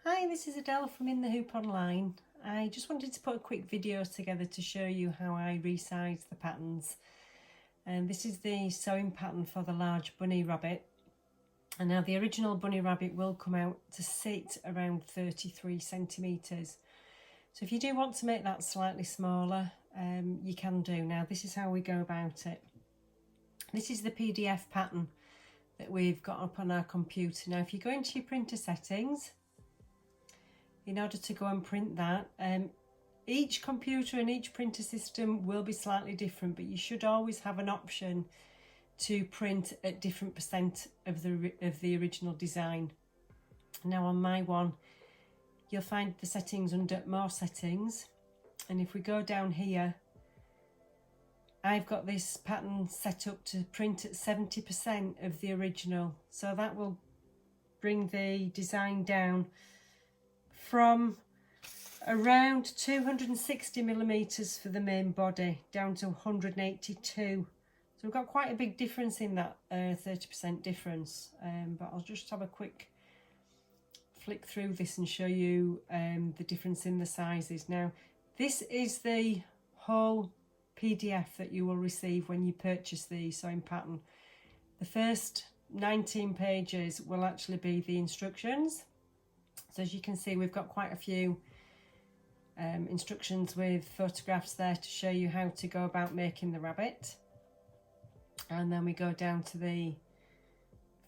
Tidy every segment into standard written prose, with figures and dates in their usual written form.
Hi, this is Adele from In the Hoop Online. I just wanted to put a quick video together to show you how I resize the patterns. And this is the sewing pattern for the large bunny rabbit. And now the original bunny rabbit will come out to sit around 33 centimetres. So if you do want to make that slightly smaller, you can do. Now this is how we go about it. This is the PDF pattern that we've got up on our computer. Now if you go into your printer settings, in order to go and print that, each computer and each printer system will be slightly different, but you should always have an option to print at different percent of the original design. Now on my one, you'll find the settings under more settings, and if we go down here, I've got this pattern set up to print at 70% of the original, so that will bring the design down from around 260 millimeters for the main body down to 182. So we've got quite a big difference in that 30% difference, but I'll just have a quick flick through this and show you the difference in the sizes. Now this is the whole PDF that you will receive when you purchase the sewing pattern. The first 19 pages will actually be the instructions. So as you can see, we've got quite a few instructions with photographs there to show you how to go about making the rabbit. And then we go down to the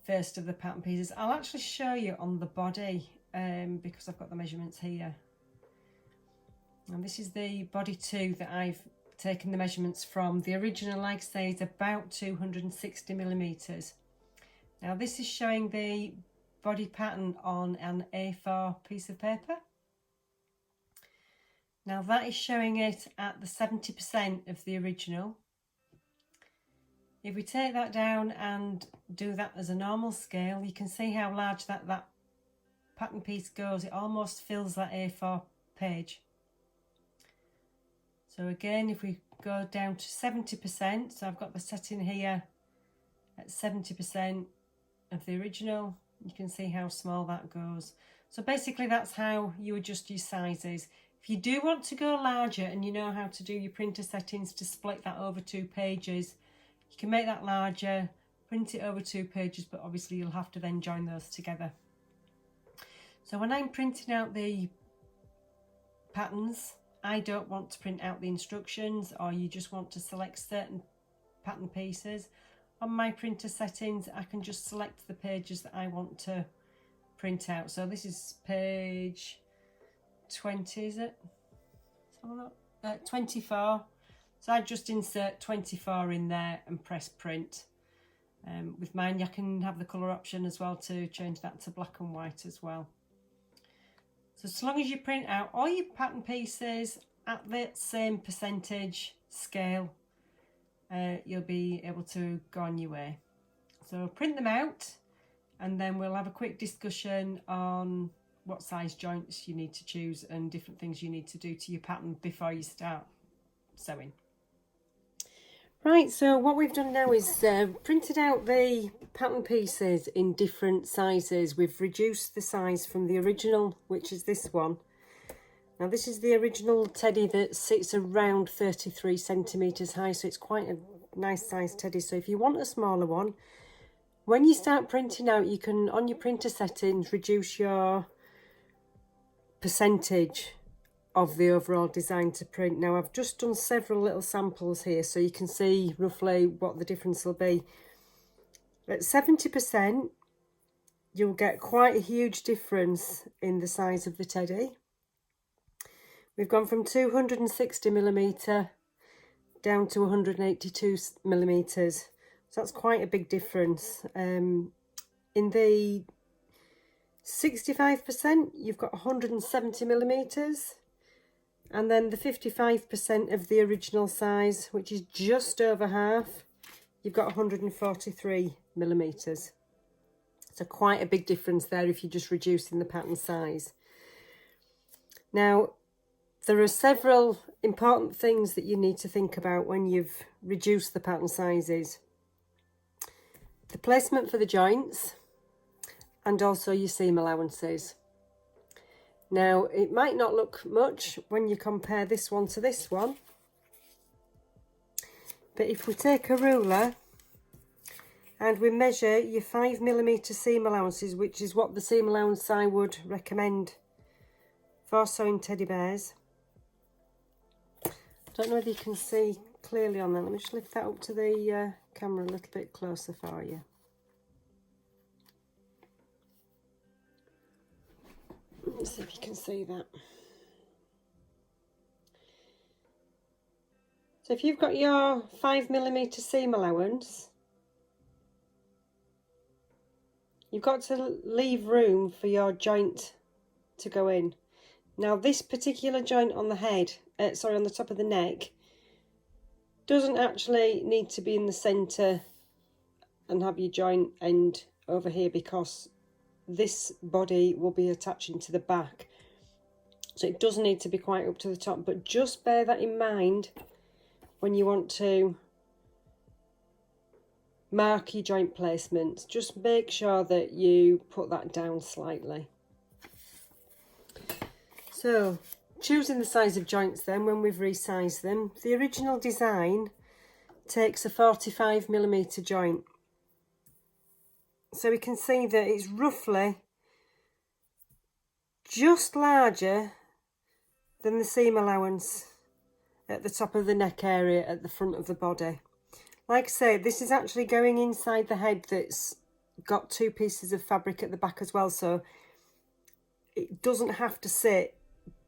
first of the pattern pieces. I'll actually show you on the body because I've got the measurements here. And this is the body 2 that I've taken the measurements from. The original, like I say, is about 260 millimeters. Now this is showing the body pattern on an A4 piece of paper. Now that is showing it at the 70% of the original. If we take that down and do that as a normal scale, you can see how large that pattern piece goes. It almost fills that A4 page. So again, if we go down to 70%, so I've got the setting here at 70% of the original, you can see how small that goes. So basically that's how you adjust your sizes. If you do want to go larger and you know how to do your printer settings to split that over 2 pages, you can make that larger, print it over 2 pages, but obviously you'll have to then join those together. So when I'm printing out the patterns, I don't want to print out the instructions, or you just want to select certain pattern pieces. On my printer settings, I can just select the pages that I want to print out. So this is page 20, is it? 24. So I just insert 24 in there and press print. With mine, you can have the colour option as well to change that to black and white as well. So as long as you print out all your pattern pieces at the same percentage scale, you'll be able to go on your way. So print them out, and then we'll have a quick discussion on what size joints you need to choose and different things you need to do to your pattern before you start sewing. Right, so what we've done now is printed out the pattern pieces in different sizes. We've reduced the size from the original, which is this one. Now this is the original teddy that sits around 33 centimetres high, so it's quite a nice size teddy. So if you want a smaller one, when you start printing out, you can, on your printer settings, reduce your percentage of the overall design to print. Now I've just done several little samples here so you can see roughly what the difference will be. At 70%, you'll get quite a huge difference in the size of the teddy. We've gone from 260 millimeter down to 182 millimeters. So that's quite a big difference. In the 65%, you've got 170 millimeters. And then the 55% of the original size, which is just over half, you've got 143 millimeters. So quite a big difference there if you're just reducing the pattern size. Now, there are several important things that you need to think about when you've reduced the pattern sizes. The placement for the joints and also your seam allowances. Now, it might not look much when you compare this one to this one, but if we take a ruler and we measure your 5mm seam allowances, which is what the seam allowance I would recommend for sewing teddy bears. I don't know whether you can see clearly on that. Let me just lift that up to the camera a little bit closer for you. Let's see if you can see that. So if you've got your 5mm seam allowance, you've got to leave room for your joint to go in. Now this particular joint on the head, on the top of the neck, doesn't actually need to be in the centre and have your joint end over here, because this body will be attaching to the back. So it does need to be quite up to the top, but just bear that in mind when you want to mark your joint placement. Just make sure that you put that down slightly. So, choosing the size of joints then, when we've resized them, the original design takes a 45mm joint. So we can see that it's roughly just larger than the seam allowance at the top of the neck area at the front of the body. Like I say, this is actually going inside the head that's got 2 pieces of fabric at the back as well, so it doesn't have to sit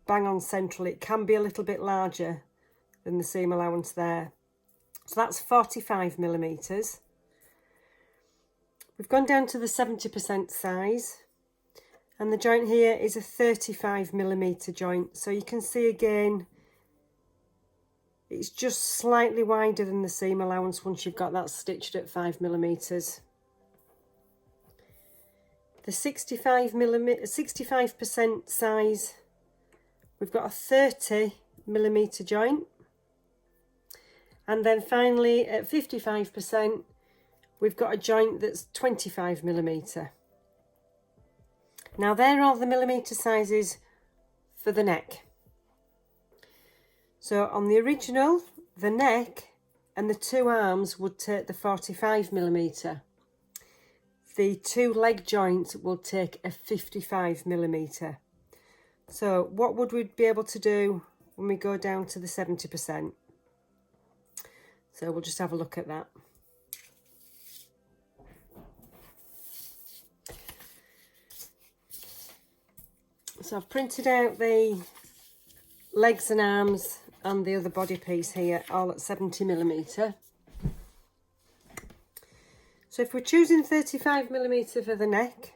bang on central. It can be a little bit larger than the seam allowance there. So that's 45mm. We've gone down to the 70% size, and the joint here is a 35mm joint. So you can see again, it's just slightly wider than the seam allowance once you've got that stitched at 5mm. The 65% size, we've got a 30mm joint, and then finally at 55%, we've got a joint that's 25mm. Now there are the millimetre sizes for the neck. So on the original, the neck and the 2 arms would take the 45mm. The 2 leg joints will take a 55mm. So what would we be able to do when we go down to the 70%? So we'll just have a look at that. So I've printed out the legs and arms and the other body piece here, all at 70mm. So if we're choosing 35mm for the neck,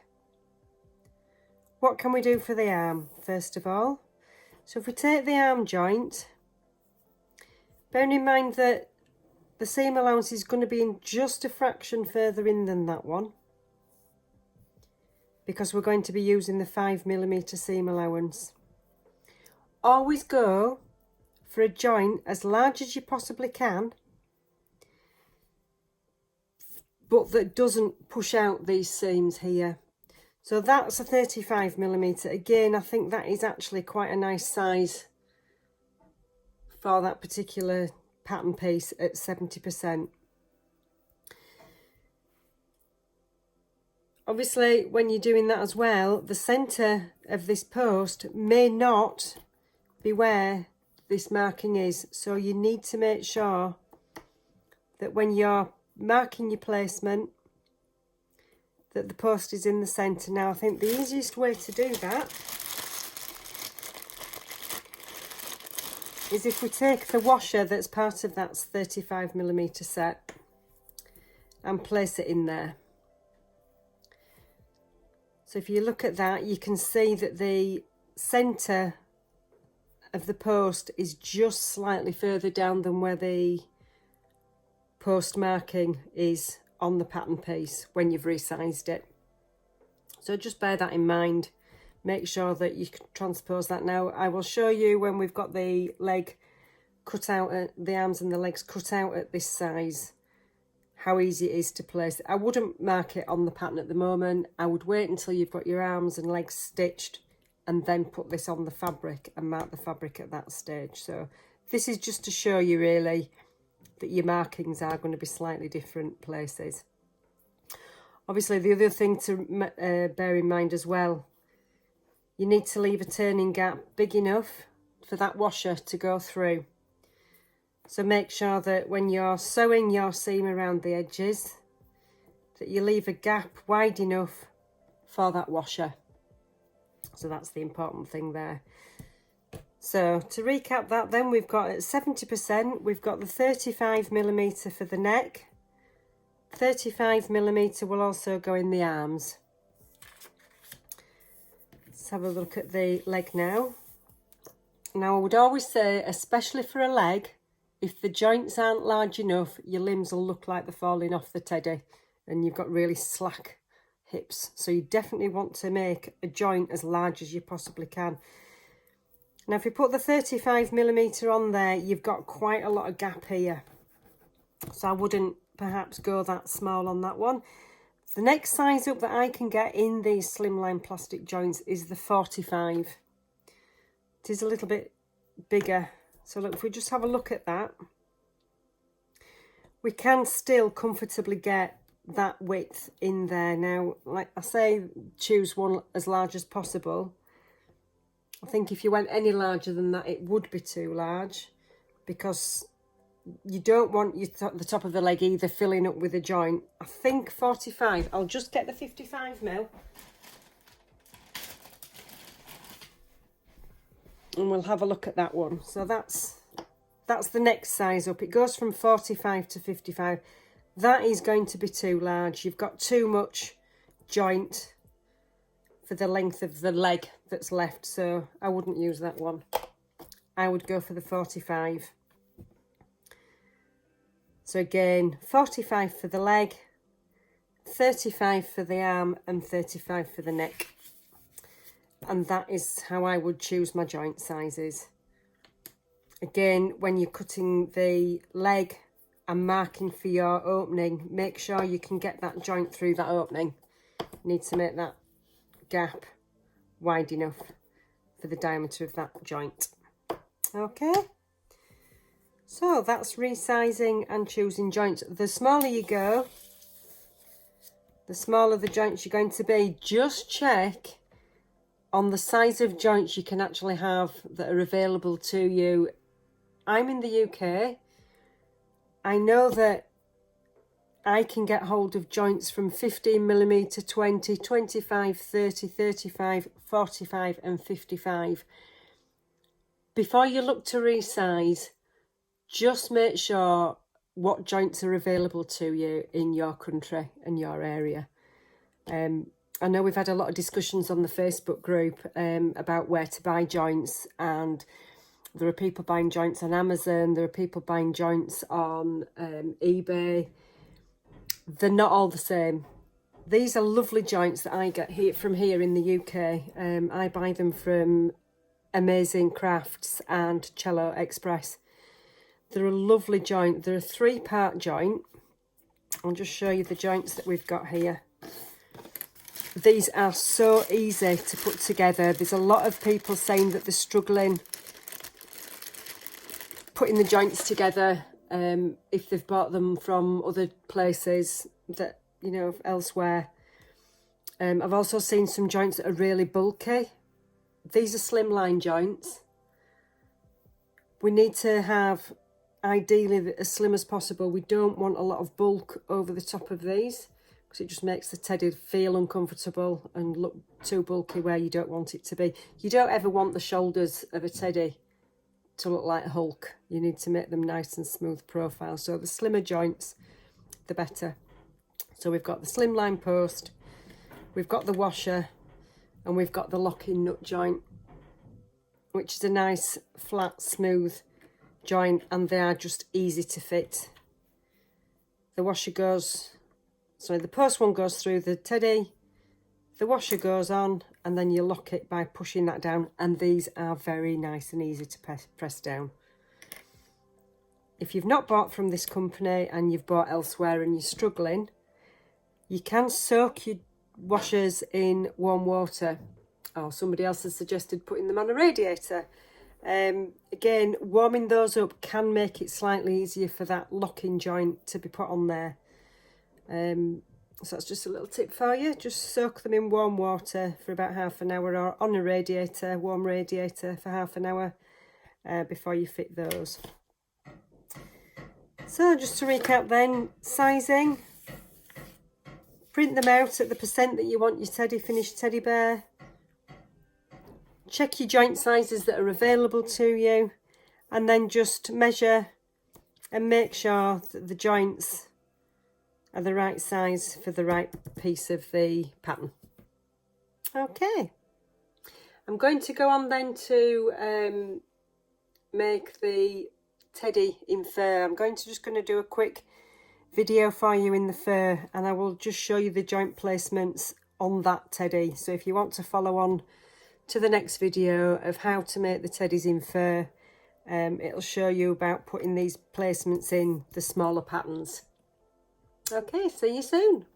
what can we do for the arm first of all? So if we take the arm joint, bearing in mind that the seam allowance is going to be in just a fraction further in than that one, because we're going to be using the 5mm seam allowance. Always go for a joint as large as you possibly can, but that doesn't push out these seams here. So that's a 35mm. Again, I think that is actually quite a nice size for that particular pattern piece at 70%. Obviously, when you're doing that as well, the centre of this post may not be where this marking is. So you need to make sure that when you're marking your placement, that the post is in the centre. Now, I think the easiest way to do that is if we take the washer that's part of that 35mm set and place it in there. So if you look at that, you can see that the centre of the post is just slightly further down than where the post marking is on the pattern piece when you've resized it. So just bear that in mind. Make sure that you can transpose that. Now I will show you when we've got the leg cut out, the arms and the legs cut out at this size, how easy it is to place it. I wouldn't mark it on the pattern at the moment. I would wait until you've got your arms and legs stitched and then put this on the fabric and mark the fabric at that stage. So this is just to show you really that your markings are going to be slightly different places. Obviously, the other thing to bear in mind as well, you need to leave a turning gap big enough for that washer to go through. So make sure that when you're sewing your seam around the edges, that you leave a gap wide enough for that washer. So that's the important thing there. So to recap that then, we've got at 70%, we've got the 35mm for the neck. 35mm will also go in the arms. Let's have a look at the leg now. Now I would always say, especially for a leg, if the joints aren't large enough, your limbs will look like they're falling off the teddy and you've got really slack hips. So you definitely want to make a joint as large as you possibly can. Now if you put the 35mm on there, you've got quite a lot of gap here. So I wouldn't perhaps go that small on that one. The next size up that I can get in these slimline plastic joints is the 45. It is a little bit bigger. So look, if we just have a look at that, we can still comfortably get that width in there. Now, like I say, choose one as large as possible. I think if you went any larger than that, it would be too large, because you don't want the top of the leg either filling up with a joint. I think 45. I'll just get the 55mm. And we'll have a look at that one. So that's the next size up. It goes from 45 to 55. That is going to be too large. You've got too much joint for the length of the leg that's left, so I wouldn't use that one. I would go for the 45. So again, 45 for the leg, 35 for the arm, and 35 for the neck. And that is how I would choose my joint sizes. Again, when you're cutting the leg and marking for your opening, make sure you can get that joint through that opening. You need to make that gap wide enough for the diameter of that joint. Okay, so that's resizing and choosing joints. The smaller you go, the smaller the joints you're going to be. Just check on the size of joints you can actually have that are available to you. I'm in the UK. I know that I can get hold of joints from 15mm, 20, 25, 30, 35, 45 and 55. Before you look to resize, just make sure what joints are available to you in your country and your area. I know we've had a lot of discussions on the Facebook group about where to buy joints, and there are people buying joints on Amazon, there are people buying joints on eBay. They're not all the same. These are lovely joints that I get here from here in the UK. I buy them from Amazing Crafts and Cello Express. They're a lovely joint. They're a 3-part joint. I'll just show you the joints that we've got here. These are so easy to put together. There's a lot of people saying that they're struggling putting the joints together if they've bought them from other places that, you know, elsewhere. I've also seen some joints that are really bulky. These are slimline joints. We need to have, ideally, as slim as possible. We don't want a lot of bulk over the top of these, because it just makes the teddy feel uncomfortable and look too bulky where you don't want it to be. You don't ever want the shoulders of a teddy to look like Hulk. You need to make them nice and smooth profile. So the slimmer joints, the better. So we've got the slimline post, we've got the washer, and we've got the locking nut joint, which is a nice flat smooth joint, and they are just easy to fit. The washer goes, sorry, the post one goes through the teddy, the washer goes on, and then you lock it by pushing that down, and these are very nice and easy to press down. If you've not bought from this company and you've bought elsewhere and you're struggling, you can soak your washers in warm water or somebody else has suggested putting them on a radiator. Again, warming those up can make it slightly easier for that locking joint to be put on there. So that's just a little tip for you. Just soak them in warm water for about half an hour, or on a radiator, warm radiator, for half an hour before you fit those. So just to recap then, sizing, print them out at the percent that you want your finished teddy bear. Check your joint sizes that are available to you, and then just measure and make sure that the joints are the right size for the right piece of the pattern. Okay, I'm going to go on then to make the teddy in fur. I'm just going to do a quick video for you in the fur, and I will just show you the joint placements on that teddy. So if you want to follow on to the next video of how to make the teddies in fur, it'll show you about putting these placements in the smaller patterns. Okay, see you soon.